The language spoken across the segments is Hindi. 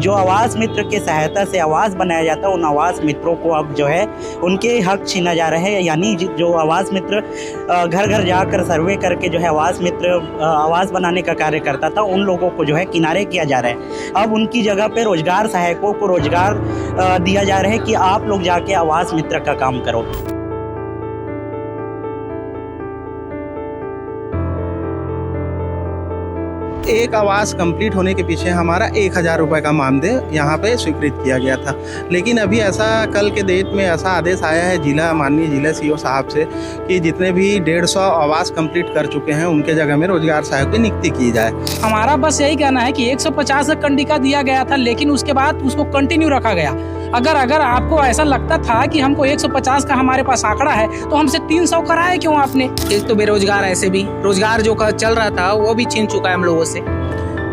जो आवास मित्र की सहायता से आवास बनाया जाता है, उन आवास मित्रों को अब जो है उनके हक छीना जा रहे हैं। यानी जो आवास मित्र घर घर जाकर सर्वे करके जो है आवास मित्र आवास बनाने का कार्य करता था, उन लोगों को जो है किनारे किया जा रहा है। अब उनकी जगह पे रोजगार सहायकों को रोजगार दिया जा रहा है कि आप लोग जाके आवास मित्र का काम करो। एक आवास कंप्लीट होने के पीछे हमारा 1000 रुपये का मानदेय यहाँ पे स्वीकृत किया गया था। लेकिन अभी ऐसा कल के डेट में ऐसा आदेश आया है माननीय जिला सीओ साहब से कि जितने भी 150 आवास कंप्लीट कर चुके हैं उनके जगह में रोजगार सहायक की नियुक्ति की जाए। हमारा बस यही कहना है कि 150 कंडिका दिया गया था, लेकिन उसके बाद उसको कंटिन्यू रखा गया। अगर आपको ऐसा लगता था कि हमको 150 का हमारे पास आंकड़ा है तो हमसे 300 कराए क्यों आपने? एक तो बेरोजगार, ऐसे भी रोजगार जो चल रहा था वो भी छीन चुका है हम लोगों से।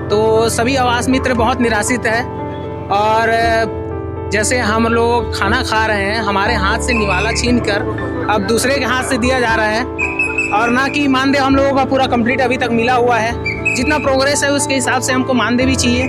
तो सभी आवास मित्र बहुत निराशित है। और जैसे हम लोग खाना खा रहे हैं, हमारे हाथ से निवाला छीन कर अब दूसरे के हाथ से दिया जा रहा है। और ना कि मानदेय हम लोगों का पूरा कंप्लीट अभी तक मिला हुआ है। जितना प्रोग्रेस है उसके हिसाब से हमको मानदेय भी चाहिए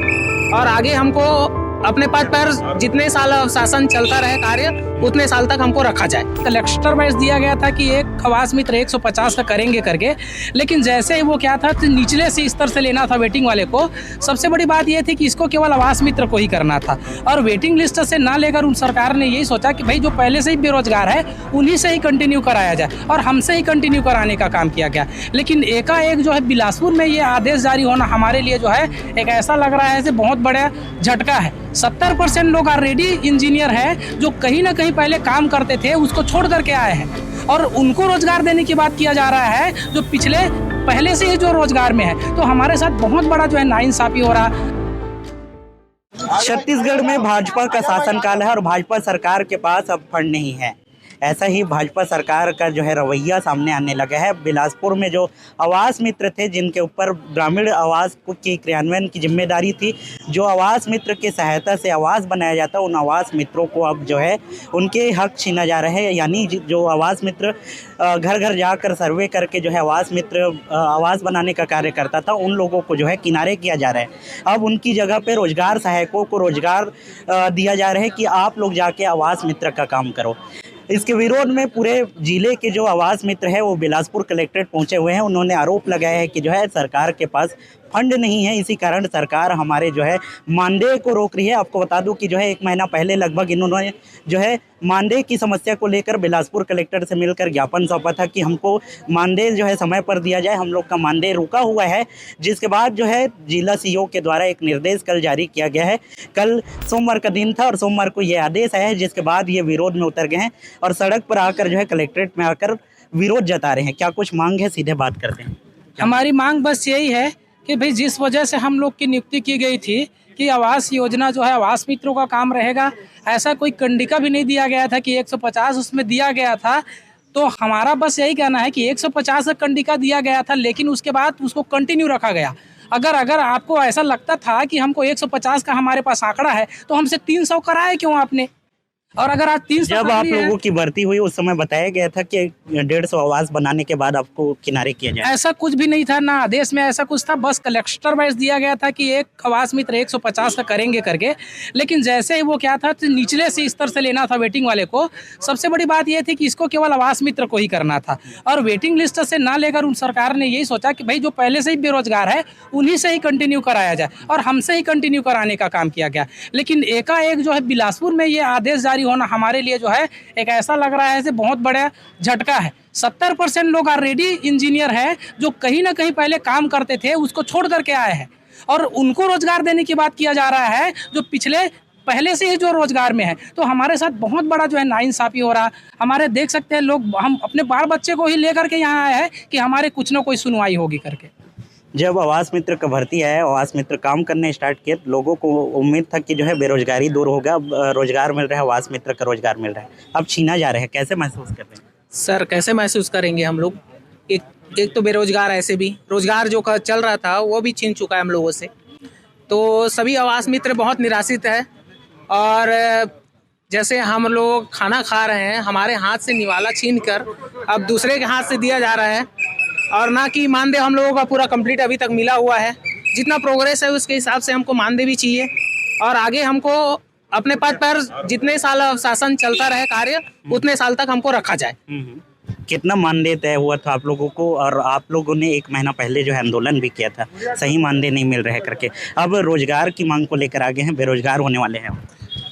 और आगे हमको अपने पद पर जितने साल शासन चलता रहे कार्य उतने साल तक हमको रखा जाए। कलेक्टर वाइज दिया गया था कि एक आवास मित्र 150 का करेंगे करके, लेकिन जैसे ही वो क्या था तो निचले से स्तर से लेना था वेटिंग वाले को। सबसे बड़ी बात ये थी कि इसको केवल आवास मित्र को ही करना था और वेटिंग लिस्ट से ना लेकर उन सरकार ने यही सोचा कि भाई जो पहले से ही बेरोजगार है उन्हीं से ही कंटिन्यू कराया जाए और हमसे ही कंटिन्यू कराने का काम किया गया। लेकिन एकाएक जो है बिलासपुर में ये आदेश जारी होना हमारे लिए जो है एक ऐसा लग रहा है जैसे बहुत बड़ा झटका है। 70% लोग ऑलरेडी इंजीनियर हैं जो कहीं ना कहीं पहले काम करते थे, उसको छोड़ करके आए हैं और उनको रोजगार देने की बात किया जा रहा है जो पहले से ही जो रोजगार में है। तो हमारे साथ बहुत बड़ा जो है नाइंसाफी हो रहा। छत्तीसगढ़ में भाजपा का शासनकाल है और भाजपा सरकार के पास अब फंड नहीं है। ऐसा ही भाजपा सरकार का जो है रवैया सामने आने लगा है। बिलासपुर में जो आवास मित्र थे जिनके ऊपर ग्रामीण आवास की क्रियान्वयन की जिम्मेदारी थी, जो आवास मित्र की सहायता से आवास बनाया जाता है, उन आवास मित्रों को अब जो है उनके हक छीना जा रहे हैं। यानी जो आवास मित्र घर घर जाकर सर्वे करके जो है आवास मित्र आवास बनाने का कार्य करता था, उन लोगों को जो है किनारे किया जा रहा है। अब उनकी जगह पे रोजगार सहायकों को रोजगार दिया जा रहा है कि आप लोग जाके आवास मित्र का काम करो। इसके विरोध में पूरे जिले के जो आवास मित्र है वो बिलासपुर कलेक्ट्रेट पहुंचे हुए हैं। उन्होंने आरोप लगाया है कि जो है सरकार के पास फंड नहीं है, इसी कारण सरकार हमारे जो है मानदेय को रोक रही है। आपको बता दूं कि जो है 1 महीना पहले लगभग इन्होंने जो है मानदेय की समस्या को लेकर बिलासपुर कलेक्टर से मिलकर ज्ञापन सौंपा था कि हमको मानदेय जो है समय पर दिया जाए, हम लोग का मानदेय रुका हुआ है। जिसके बाद जो है जिला सीओ के द्वारा एक निर्देश कल जारी किया गया है। कल सोमवार का दिन था और सोमवार को ये आदेश आया है, जिसके बाद ये विरोध में उतर गए हैं और सड़क पर आकर जो है कलेक्ट्रेट में आकर विरोध जता रहे हैं। क्या कुछ मांग है, सीधे बात करते हैं। हमारी मांग बस यही है कि भाई जिस वजह से हम लोग की नियुक्ति की गई थी कि आवास योजना जो है आवास मित्रों का काम रहेगा, ऐसा कोई कंडिका भी नहीं दिया गया था कि 150 उसमें दिया गया था। तो हमारा बस यही कहना है कि 150 कंडिका दिया गया था, लेकिन उसके बाद उसको कंटिन्यू रखा गया। अगर आपको ऐसा लगता था कि हमको 150 का हमारे पास आंकड़ा है तो हमसे 300 कराए क्यों आपने? और अगर आज 300 जब आप लोगों की भर्ती हुई उस समय बताया गया था कि 150 आवास बनाने के बाद आपको किनारे किया जाए। ऐसा कुछ भी नहीं था, ना आदेश में ऐसा कुछ था। बस कलेक्टर वाइज दिया गया था कि एक आवास मित्र 150 का करेंगे करके, लेकिन जैसे ही वो क्या था तो निचले से स्तर से लेना था वेटिंग वाले को। सबसे बड़ी बात ये थी कि इसको केवल आवास मित्र को ही करना था और वेटिंग लिस्ट से ना लेकर उन सरकार ने यही सोचा कि भाई जो पहले से ही बेरोजगार है उन्हीं से ही कंटिन्यू कराया जाए और हमसे ही कंटिन्यू कराने का काम किया गया। लेकिन एकाएक जो है बिलासपुर में ये आदेश जारी होना हमारे लिए जो है एक ऐसा लग रहा है जैसे बहुत बड़ा झटका है। 70% लोग ऑलरेडी इंजीनियर हैं जो कहीं ना कहीं पहले काम करते थे, उसको छोड़ करके आए हैं और उनको रोजगार देने की बात किया जा रहा है जो पहले से ही जो रोजगार में है। तो हमारे साथ बहुत बड़ा जो है नाइंसाफी हो रहा। हमारे देख सकते हैं लोग, हम अपने बाल बच्चे को ही लेकर के यहाँ आए हैं कि हमारे कुछ ना कोई सुनवाई होगी करके। जब आवास मित्र का भर्ती आया, आवास मित्र काम करने स्टार्ट किए, लोगों को उम्मीद था कि जो है बेरोजगारी दूर होगा, अब रोजगार मिल रहा है, आवास मित्र का रोजगार मिल रहा है, अब छीना जा रहा है। कैसे महसूस कर रहे हैं? सर कैसे महसूस करेंगे हम लोग? एक तो बेरोजगार, ऐसे भी रोजगार जो चल रहा था वो भी छीन चुका है हम लोगों से। तो सभी आवास मित्र बहुत निराशित है। और जैसे हम लोग खाना खा रहे हैं, हमारे हाथ से निवाला छीन कर अब दूसरे के हाथ से दिया जा रहा है और ना कि मानदेय हम लोगों का पूरा कंप्लीट अभी तक मिला हुआ है। जितना प्रोग्रेस है उसके हिसाब से हमको मानदेय भी चाहिए और आगे हमको अपने पद पर जितने साल शासन चलता रहे कार्य उतने साल तक हमको रखा जाए। कितना मानदेय तय हुआ था आप लोगों को, और आप लोगों ने एक महीना पहले जो है आंदोलन भी किया था, सही मानदेय नहीं मिल रहे करके, अब रोजगार की मांग को लेकर आगे हैं, बेरोजगार होने वाले हैं?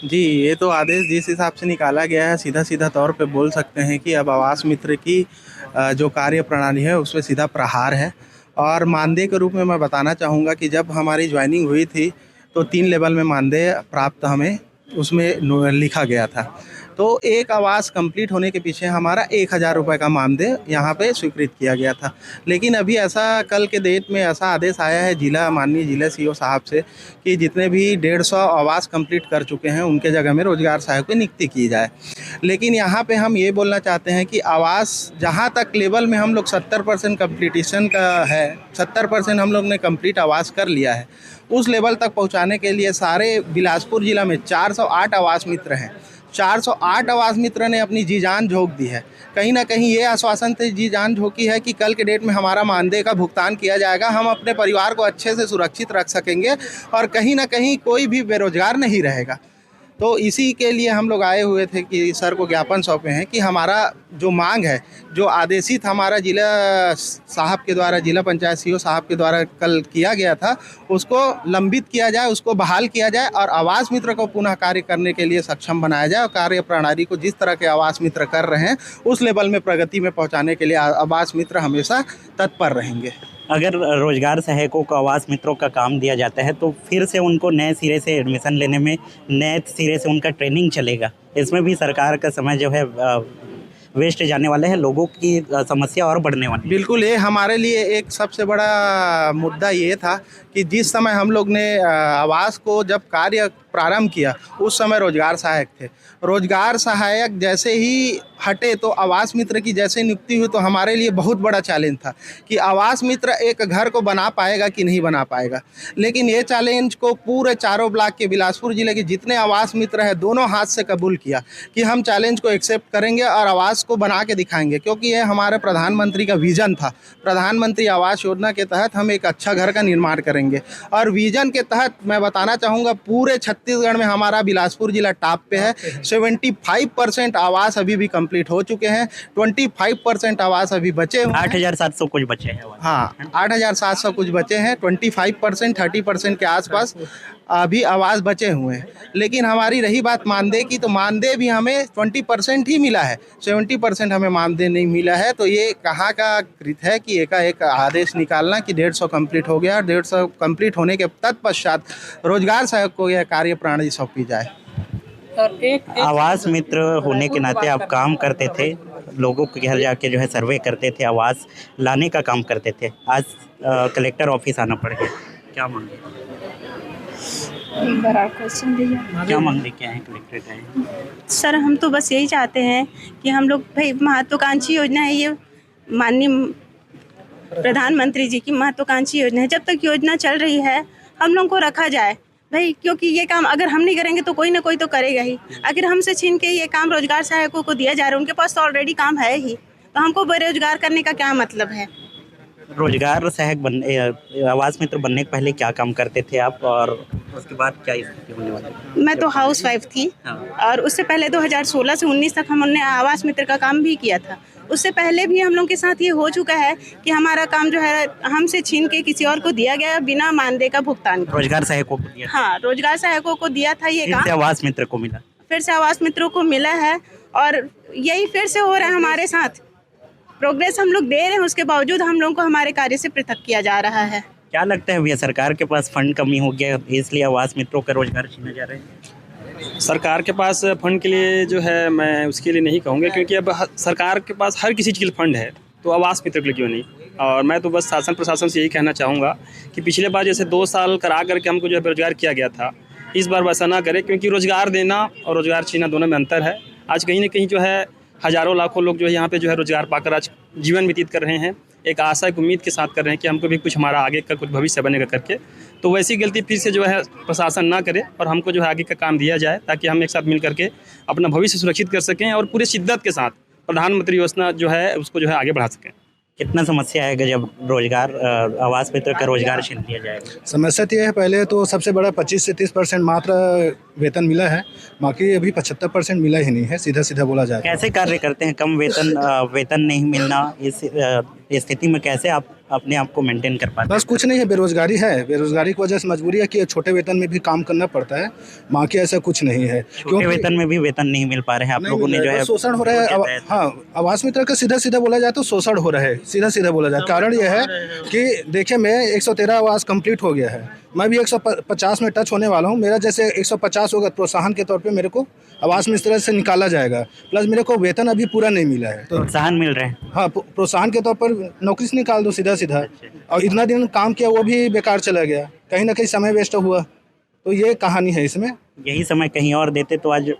जी, ये तो आदेश जिस हिसाब से निकाला गया है, सीधा तौर पे बोल सकते हैं कि अब आवास मित्र की जो कार्य प्रणाली है उस पर सीधा प्रहार है। और मानदेय के रूप में मैं बताना चाहूँगा कि जब हमारी ज्वाइनिंग हुई थी तो 3 लेवल में मानदेय प्राप्त हमें उसमें लिखा गया था। तो एक आवास कंप्लीट होने के पीछे हमारा 1000 रुपये का मानदेय यहाँ पे स्वीकृत किया गया था। लेकिन अभी ऐसा कल के डेट में ऐसा आदेश आया है माननीय जिला सीओ साहब से कि जितने भी 150 आवास कंप्लीट कर चुके हैं उनके जगह में रोजगार सहायक की नियुक्ति की जाए। लेकिन यहाँ पे हम ये बोलना चाहते हैं कि आवास जहाँ तक लेवल में हम लोग 70% कंप्लीटेशन का है, 70% हम लोग ने कंप्लीट आवास कर लिया है, उस लेवल तक पहुँचाने के लिए सारे बिलासपुर ज़िला में 408 आवास मित्र हैं। 408 आवास मित्र ने अपनी जी जान झोंक दी है। कहीं ना कहीं ये आश्वासन से जी जान झोंकी है कि कल के डेट में हमारा मानदेय का भुगतान किया जाएगा, हम अपने परिवार को अच्छे से सुरक्षित रख सकेंगे और कहीं ना कहीं कोई भी बेरोजगार नहीं रहेगा। तो इसी के लिए हम लोग आए हुए थे कि सर को ज्ञापन सौंपे हैं कि हमारा जो मांग है, जो आदेशित हमारा जिला साहब के द्वारा, जिला पंचायत सीओ साहब के द्वारा कल किया गया था, उसको लंबित किया जाए, उसको बहाल किया जाए और आवास मित्र को पुनः कार्य करने के लिए सक्षम बनाया जाए। और कार्य प्रणाली को जिस तरह के आवास मित्र कर रहे हैं उस लेवल में प्रगति में पहुँचाने के लिए आवास मित्र हमेशा तत्पर रहेंगे। अगर रोजगार सहायकों को आवास मित्रों का काम दिया जाता है तो फिर से उनको नए सिरे से एडमिशन लेने में नए सिरे से उनका ट्रेनिंग चलेगा, इसमें भी सरकार का समय जो है वेस्ट जाने वाला है, लोगों की समस्या और बढ़ने वाली है। बिल्कुल, ये हमारे लिए एक सबसे बड़ा मुद्दा ये था कि जिस समय हम लोग ने आवास को जब कार्य प्रारंभ किया उस समय रोजगार सहायक थे। रोजगार सहायक जैसे ही हटे तो आवास मित्र की जैसे नियुक्ति हुई तो हमारे लिए बहुत बड़ा चैलेंज था कि आवास मित्र एक घर को बना पाएगा कि नहीं बना पाएगा। लेकिन ये चैलेंज को पूरे चारों ब्लॉक के बिलासपुर जिले के जितने आवास मित्र हैं दोनों हाथ से कबूल किया कि हम चैलेंज को एक्सेप्ट करेंगे और आवास को बना के दिखाएंगे, क्योंकि ये हमारे प्रधानमंत्री का विजन था। प्रधानमंत्री आवास योजना के तहत हम एक अच्छा घर का निर्माण करेंगे और विजन के तहत मैं बताना चाहूँगा पूरे छत्तीसगढ़ में हमारा बिलासपुर जिला टॉप पे है। 75% आवास अभी भी कंप्लीट हो चुके हैं, 25% आवास अभी बचे हुए हैं। 8,700 कुछ बचे हैं। हाँ, 8,700 कुछ बचे हैं। 25% 30% के आसपास अभी आवास बचे हुए हैं। लेकिन हमारी रही बात मानदेय की, तो मानदेय भी हमें 20% ही मिला है, 70% हमें मानदेय नहीं मिला है। तो ये कहाँ का कृत है कि एकाएक आदेश निकालना कि 150 कंप्लीट हो गया और 150 कंप्लीट होने के तत्पश्चात रोजगार सहायक को यह कार्य प्रणाली सौंपी जाए। और एक आवास मित्र होने के नाते आप काम करते थे, लोगों के घर जाके जो है सर्वे करते थे, आवास लाने का काम करते थे, आज कलेक्टर ऑफिस आना पड़ गया, क्या मांगे? एक बार और क्वेश्चन दीजिए। क्या मांग लेके आए कलेक्टर आए? सर हम तो बस यही चाहते हैं कि हम लोग भाई महत्वाकांक्षी योजना है, ये माननीय प्रधानमंत्री जी की महत्वाकांक्षी योजना है। जब तक योजना चल रही है हम लोगों को रखा जाए भाई, क्योंकि ये काम अगर हम नहीं करेंगे तो कोई ना कोई तो करेगा ही। अगर हमसे छीन के ये काम रोजगार सहायकों को दिया जा रहा है, उनके पास तो ऑलरेडी काम है ही, तो हमको बेरोजगार करने का क्या मतलब है? रोजगार सहायक आवास मित्र बनने के पहले क्या काम करते थे आप, और उसके बाद क्या स्थिति होने वाली? मैं तो हाउस वाइफ थी और उससे पहले 2016 से 19 तक हमने आवास मित्र का काम भी किया था। उससे पहले भी हम लोग के साथ ये हो चुका है कि हमारा काम जो है हमसे छीन के किसी और को दिया गया बिना मानदेय का भुगतान। रोजगार सहायकों को दिया? हाँ, रोजगार सहायकों को दिया था ये काम, आवास मित्र को मिला, फिर से आवास मित्रों को मिला है और यही फिर से हो रहा है हमारे साथ। प्रोग्रेस हम लोग दे रहे हैं, उसके बावजूद हम लोगों को हमारे कार्य से पृथक किया जा रहा है। क्या लगता है भैया, सरकार के पास फंड कमी हो गया इसलिए आवास मित्रों का रोजगार छीना जा रहा है? सरकार के पास फंड के लिए जो है मैं उसके लिए नहीं कहूँगा, क्योंकि अब सरकार के पास हर किसी चीज़ के लिए फंड है, तो आवास मित्र के लिए क्यों नहीं। और मैं तो बस शासन प्रशासन से यही कहना चाहूँगा कि पिछले बार जैसे 2 साल करा करके हमको जो है बेरोजगार किया गया था, इस बार वैसा ना करे, क्योंकि रोज़गार देना और रोज़गार छीनना दोनों में अंतर है। आज कहीं ना कहीं जो है हज़ारों लाखों लोग जो है यहाँ पे जो है रोज़गार पाकर आज जीवन व्यतीत कर रहे हैं, एक आशा एक उम्मीद के साथ कर रहे हैं कि हमको भी कुछ हमारा आगे का कुछ भविष्य बनेगा करके। तो वैसी गलती फिर से जो है प्रशासन ना करे और हमको जो है आगे का काम दिया जाए, ताकि हम एक साथ मिल करके अपना भविष्य सुरक्षित कर सकें और पूरे शिद्दत के साथ प्रधानमंत्री योजना जो है उसको जो है आगे बढ़ा सकें। कितना समस्या आएगा जब रोजगार आवास मित्र का रोजगार छीन लिया जाएगा? समस्या तो यह है, पहले तो सबसे बड़ा 25 से 30% मात्र वेतन मिला है, बाकी अभी 75% मिला ही नहीं है, सीधा सीधा बोला जाए। कैसे कार्य करते हैं? कम वेतन नहीं मिलना, इस स्थिति में कैसे आप अपने आप को मेंटेन कर पाते हैं? बस कुछ नहीं है, बेरोजगारी है, बेरोजगारी की वजह से मजबूरी है कि छोटे वेतन में भी काम करना पड़ता है, बाकी ऐसा कुछ नहीं है। छोटे वेतन में भी वेतन नहीं मिल पा रहे हैं आप लोगों ने, जो है शोषण हो रहा है। हाँ, आवास मित्र का सीधा सीधा बोला जाए तो शोषण हो रहा है, सीधा सीधा बोला जाए। कारण यह है कि देखिए, मैं 113 आवास कंप्लीट हो गया है, मैं भी 150 में टच होने वाला हूँ। मेरा जैसे 150 होगा, प्रोत्साहन के तौर पे मेरे को आवास मित्र से निकाला जाएगा, प्लस मेरे को वेतन अभी पूरा नहीं मिला है। तो प्रोत्साहन मिल रहे हैं? हाँ, प्रोत्साहन के तौर पर नौकरी से निकाल दो सीधा सीधा। और इतना दिन काम किया वो भी बेकार चला गया, कहीं ना कहीं समय वेस्ट हुआ। तो ये कहानी है इसमें। यही समय कहीं और देते तो आज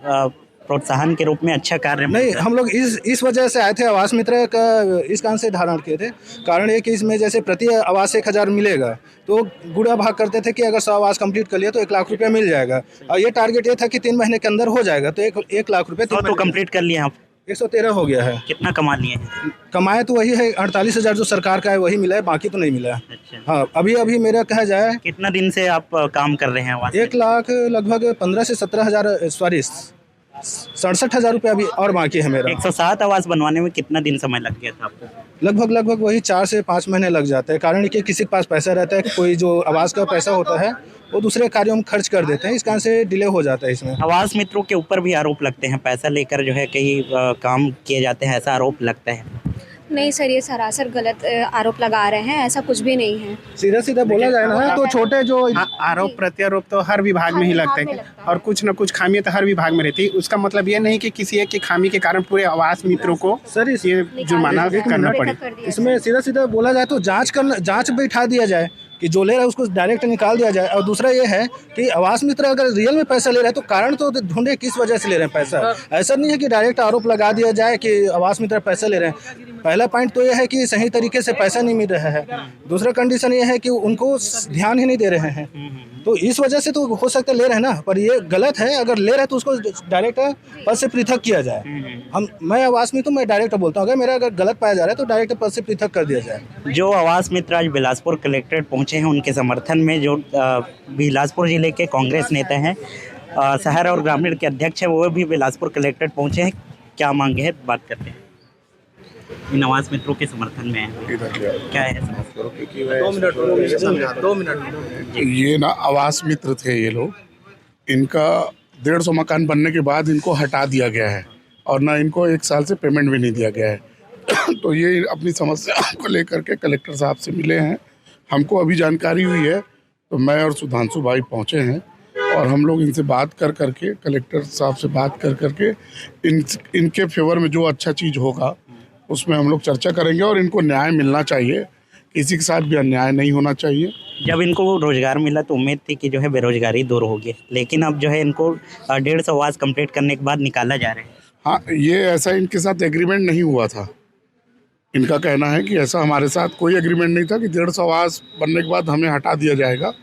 प्रोत्साहन के रूप में अच्छा कार्य नहीं, हम लोग इस वजह से आए थे, आवास मित्र का इस कारण से धारण किए थे। कारण ये कि इसमें जैसे प्रति आवास 1000 मिलेगा, तो गुड़ा भाग करते थे कि अगर 100 आवास कंप्लीट कर लिया तो 1 लाख रुपया मिल जाएगा। और ये टारगेट ये था कि 3 महीने के अंदर हो जाएगा, तो 1 लाख रुपये तो कंप्लीट कर लिया आप? 113 हो गया है। कितना कमा लिए हैं? कमाए तो वही है 48,000 जो सरकार का है वही मिला है, बाकी तो नहीं मिला है। अच्छा। हाँ, अभी मेरा कहा जाए, कितना दिन से आप काम कर रहे हैं आवास? 1 लाख लगभग 15 से 17,000, सॉरी 67,000 रुपये अभी और बाकी है मेरा। 107 आवास बनवाने में कितना दिन समय लग गया था आपको? लगभग वही 4 से 5 महीने लग जाते हैं। कारण कि किसी के पास पैसा रहता है, कोई जो आवास का पैसा होता है वो दूसरे कार्यों में खर्च कर देते हैं, इस कारण से डिले हो जाता है इसमें। आवास मित्रों के ऊपर भी आरोप लगते हैं, पैसा लेकर जो है कई काम किए जाते हैं, ऐसा आरोप लगता है। नहीं सर, ये सरासर गलत आरोप लगा रहे हैं, ऐसा कुछ भी नहीं है। सीधा सीधा बोला जाए ना तो छोटे जो आरोप प्रत्यारोप तो हर विभाग में ही लगते हैं, और कुछ न कुछ खामियां तो हर विभाग में रहती है। उसका मतलब ये नहीं कि किसी एक की खामी के कारण पूरे आवास मित्रों को सर ये जुर्माना करना पड़े। इसमें सीधा सीधा बोला जाए तो जांच बैठा दिया जाए कि जो ले रहा है उसको डायरेक्ट निकाल दिया जाए। और दूसरा ये है कि आवास मित्र अगर रियल में पैसा ले रहा है तो कारण तो ढूंढे किस वजह से ले रहे हैं पैसा। ऐसा नहीं है कि डायरेक्ट आरोप लगा दिया जाए कि आवास मित्र पैसा ले रहे हैं। पहला पॉइंट तो ये है कि सही तरीके से पैसा नहीं मिल रहा है। दूसरा कंडीशन ये है कि उनको ध्यान ही नहीं दे रहे हैं, तो इस वजह से तो हो सकता है ले रहे हैं ना, पर ये गलत है। अगर ले रहे हैं तो उसको डायरेक्ट पद से पृथक किया जाए। मैं आवास मित्र, मैं डायरेक्ट बोलता हूँ, अगर गलत पाया जा रहा है तो डायरेक्ट पद से पृथक कर दिया जाए। जो आवास मित्र आज बिलासपुर कलेक्ट्रेट पहुंचे हैं, उनके समर्थन में जो बिलासपुर जिले के कांग्रेस नेता हैं, शहर और ग्रामीण के अध्यक्ष हैं, वो भी बिलासपुर कलेक्ट्रेट पहुंचे हैं। क्या मांगे हैं, बात करते हैं। इन आवास मित्रों के समर्थन में है, क्या है? 2 मिनट। ये ना आवास मित्र थे ये लोग, इनका 150 मकान बनने के बाद इनको हटा दिया गया है और ना इनको 1 साल से पेमेंट भी नहीं दिया गया है। तो ये अपनी समस्या को लेकर के कलेक्टर साहब से मिले हैं। हमको अभी जानकारी हुई है तो मैं और सुधांशु भाई पहुँचे हैं और हम लोग इनसे बात कर करके, कलेक्टर साहब से बात कर करके इनके फेवर में जो अच्छा चीज़ होगा उसमें हम लोग चर्चा करेंगे। और इनको न्याय मिलना चाहिए, किसी के साथ भी अन्याय नहीं होना चाहिए। जब इनको रोजगार मिला तो उम्मीद थी कि जो है बेरोजगारी दूर होगी, लेकिन अब जो है इनको 150 आवास कंप्लीट करने के बाद निकाला जा रहा है। हाँ, ये ऐसा इनके साथ एग्रीमेंट नहीं हुआ था। इनका कहना है कि ऐसा हमारे साथ कोई एग्रीमेंट नहीं था कि 150 आवास बनने के बाद हमें हटा दिया जाएगा।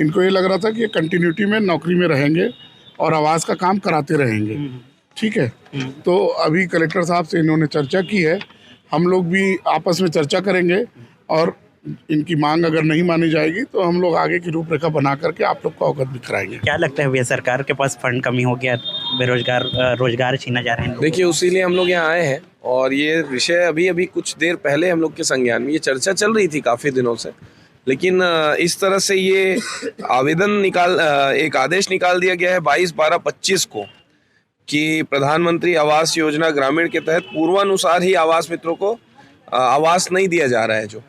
इनको ये लग रहा था कि ये कंटिन्यूटी में नौकरी में रहेंगे और आवास का काम कराते रहेंगे। ठीक है, तो अभी कलेक्टर साहब से इन्होंने चर्चा की है, हम लोग भी आपस में चर्चा करेंगे और इनकी मांग अगर नहीं मानी जाएगी तो हम लोग आगे की रूपरेखा बना करके आप लोग को अवगत भी कराएंगे। क्या लगता है भैया, सरकार के पास फंड कमी हो गया, रोजगार छीना जा रहे हैं? देखिए, उसी लिए हम लोग यहाँ आए हैं और ये विषय अभी कुछ देर पहले हम लोग के संज्ञान में ये चर्चा चल रही थी काफ़ी दिनों से, लेकिन इस तरह से ये एक आदेश निकाल दिया गया है 22/12/25 को कि प्रधानमंत्री आवास योजना ग्रामीण के तहत पूर्वानुसार ही आवास मित्रों को आवास नहीं दिया जा रहा है जो,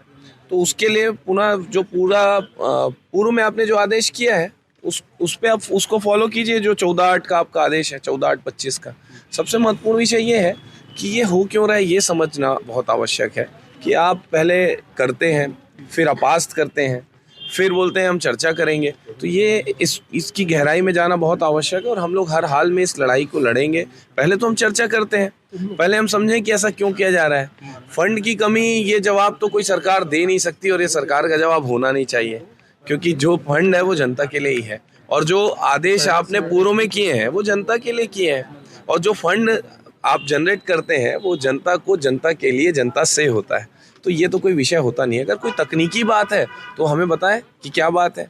तो उसके लिए पुनः जो पूर्व में आपने जो आदेश किया है उस पे आप उसको फॉलो कीजिए। जो 14/8 का आपका आदेश है, 14/8/25 का, सबसे महत्वपूर्ण विषय ये है कि ये हो क्यों रहा है ये समझना बहुत आवश्यक है कि आप पहले करते हैं, फिर अपास्त करते हैं, फिर बोलते हैं हम चर्चा करेंगे। तो ये इसकी गहराई में जाना बहुत आवश्यक है और हम लोग हर हाल में इस लड़ाई को लड़ेंगे। पहले तो हम चर्चा करते हैं, पहले हम समझें कि ऐसा क्यों किया जा रहा है। फंड की कमी, ये जवाब तो कोई सरकार दे नहीं सकती और ये सरकार का जवाब होना नहीं चाहिए, क्योंकि जो फंड है वो जनता के लिए ही है और जो आदेश आपने पूर्व में किए हैं वो जनता के लिए किए हैं और जो फंड आप जनरेट करते हैं वो जनता को, जनता के लिए, जनता से होता है। तो ये तो कोई विषय होता नहीं है। अगर कोई तकनीकी बात है तो हमें बताएं कि क्या बात है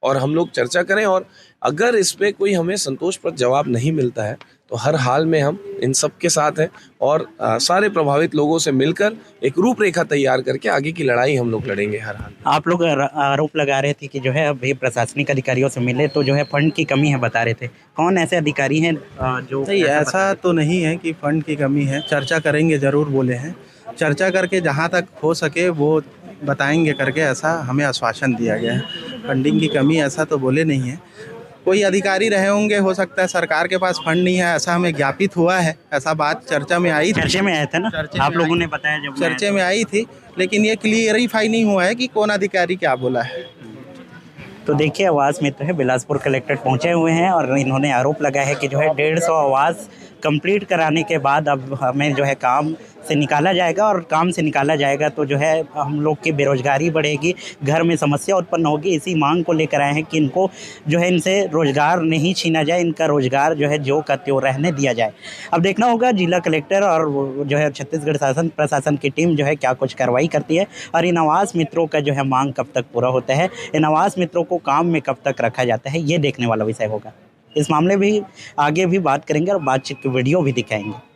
और हम लोग चर्चा करें, और अगर इस पे कोई हमें संतोषप्रद जवाब नहीं मिलता है तो हर हाल में हम इन सब के साथ हैं और सारे प्रभावित लोगों से मिलकर एक रूपरेखा तैयार करके आगे की लड़ाई हम लोग लड़ेंगे हर हाल। आप लोग आरोप लगा रहे थे कि जो है अभी प्रशासनिक अधिकारियों से मिले तो जो है फंड की कमी है बता रहे थे। कौन ऐसे अधिकारी हैं जो नहीं, ऐसा तो नहीं है कि फंड की कमी है। चर्चा करेंगे ज़रूर बोले हैं, चर्चा करके जहाँ तक हो सके वो बताएंगे करके ऐसा हमें आश्वासन दिया गया है। फंडिंग की कमी ऐसा तो बोले नहीं है। कोई अधिकारी रहे होंगे, हो सकता है सरकार के पास फंड नहीं है, ऐसा हमें ज्ञापित हुआ है। ऐसा बात चर्चा में आई थी, चर्चे में आया था ना, आप लोगों ने बताया जब चर्चे में आई थी, लेकिन ये क्लियरिफाई नहीं हुआ है कि कौन अधिकारी क्या बोला है। तो देखिए आवास मित्र है बिलासपुर कलेक्ट्रेट पहुंचे हुए हैं और इन्होंने आरोप लगाया है कि जो है 150 आवास कंप्लीट कराने के बाद अब हमें जो है काम से निकाला जाएगा, और काम से निकाला जाएगा तो जो है हम लोग की बेरोजगारी बढ़ेगी, घर में समस्या उत्पन्न होगी। इसी मांग को लेकर आए हैं कि इनको जो है इनसे रोज़गार नहीं छीना जाए, इनका रोज़गार जो है जो का त्यों रहने दिया जाए। अब देखना होगा जिला कलेक्टर और जो है छत्तीसगढ़ शासन प्रशासन की टीम जो है क्या कुछ कार्रवाई करती है और इन आवास मित्रों का जो है मांग कब तक पूरा होता है, इन आवास मित्रों को काम में कब तक रखा जाता है, ये देखने वाला विषय होगा। इस मामले भी आगे भी बात करेंगे और बातचीत की वीडियो भी दिखाएंगे।